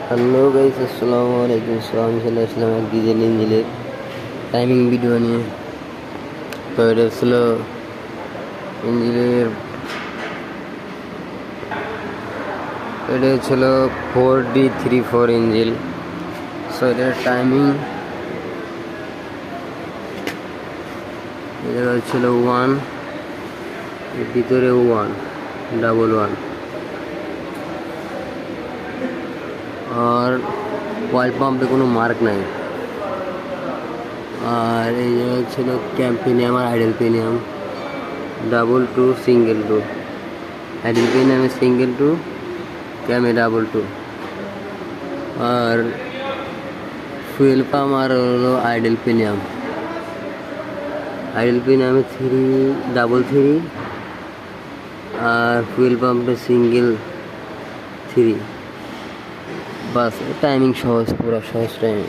Hello guys, আসসালামু আলাইকুম। আমি চলে আসলাম এক ডিজেল ইঞ্জিনের টাইমিং ভিডিও নিয়ে। তো এটা ছিল ইঞ্জিনের, এটা ছিল 4D34 ইঞ্জিন। সো এটার টাইমিং এটা ছিল 1, এর ভিতরে 1 ডাবল 1, আর অয়েল পাম্পে কোনো মার্ক নাই। আর এই জায়গায় ছিল ক্যাম্পিনিয়াম আর idle pinion, double 2 single 2, idle পিনিয়ামে সিঙ্গেল 2, ক্যামে ডাবল 2। আর ফুয়েল পাম্প আর হলো আইডেল পিনিয়ামে 3 ডাবল 3, আর ফুয়েল পাম্পে সিঙ্গেল 3। বাস টাইমিং সহজ, পুরো সহজ টাইমিং।